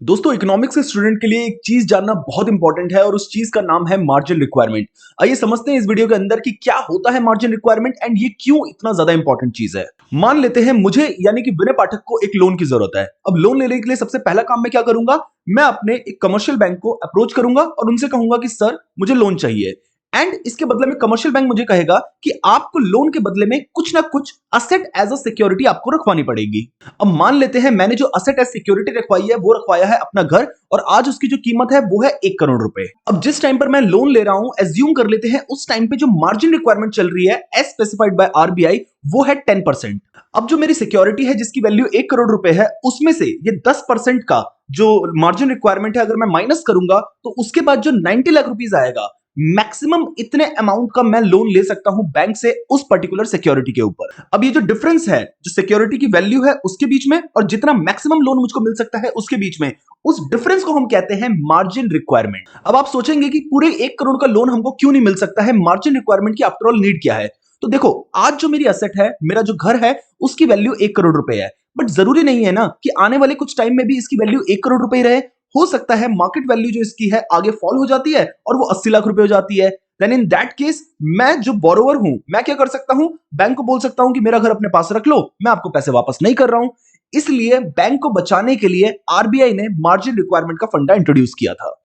दोस्तों इकोनॉमिक्स के स्टूडेंट के लिए एक चीज जानना बहुत इंपॉर्टेंट है और उस चीज का नाम है मार्जिन रिक्वायरमेंट। आइए समझते हैं इस वीडियो के अंदर कि क्या होता है मार्जिन रिक्वायरमेंट एंड ये क्यों इतना ज्यादा इंपॉर्टेंट चीज है। मान लेते हैं मुझे यानी कि विनय पाठक को एक लोन की जरूरत है। अब लोन लेने के लिए सबसे पहला काम मैं क्या करूंगा, मैं अपने एक कमर्शियल बैंक को अप्रोच करूंगा और उनसे कहूंगा कि सर मुझे लोन चाहिए। एंड इसके बदले में कमर्शियल बैंक मुझे कहेगा कि आपको लोन के बदले में कुछ ना कुछ असेट एज अ सिक्योरिटी आपको रखवानी पड़ेगी। अब मान लेते हैं मैंने जो असेट एज सिक्योरिटी रखवाई है वो रखवाया है अपना घर और आज उसकी जो कीमत है वो है 1 करोड़ रुपए। अब जिस टाइम पर मैं लोन ले रहा हूं एज्यूम कर लेते हैं उस टाइम पे जो मार्जिन रिक्वायरमेंट चल रही है एज स्पेसिफाइड बाय आरबीआई वो है 10%। अब जो मेरी सिक्योरिटी है जिसकी वैल्यू 1 करोड़ रुपए है उसमें से ये 10% का जो मार्जिन रिक्वायरमेंट है अगर मैं माइनस करूंगा तो उसके बाद जो 90 लाख रुपीस आएगा, मैक्सिमम इतने अमाउंट का मैं लोन ले सकता हूं बैंक से उस पर्टिकुलर सिक्योरिटी के ऊपर। अब ये जो डिफरेंस है जो सिक्योरिटी की वैल्यू है उसके बीच में और जितना मैक्सिमम लोन मुझको मिल सकता है उसके बीच में, उस डिफरेंस को हम कहते हैं मार्जिन रिक्वायरमेंट। अब आप सोचेंगे कि पूरे 1 करोड़ का लोन हमको क्यों नहीं मिल सकता है, मार्जिन रिक्वायरमेंट की आफ्टर ऑल नीड क्या है। तो देखो आज जो मेरी असेट है, मेरा जो घर है उसकी वैल्यू 1 करोड़ रुपए है, बट जरूरी नहीं है ना कि आने वाले कुछ टाइम में भी इसकी वैल्यू 1 करोड़ रुपए ही रहे। हो सकता है मार्केट वैल्यू जो इसकी है आगे फॉल हो जाती है और वो 80 लाख रुपए हो जाती है। देन इन दैट केस मैं जो बोरोवर हूं मैं क्या कर सकता हूं, बैंक को बोल सकता हूं कि मेरा घर अपने पास रख लो, मैं आपको पैसे वापस नहीं कर रहा हूं। इसलिए बैंक को बचाने के लिए आरबीआई ने मार्जिन रिक्वायरमेंट का फंडा इंट्रोड्यूस किया था।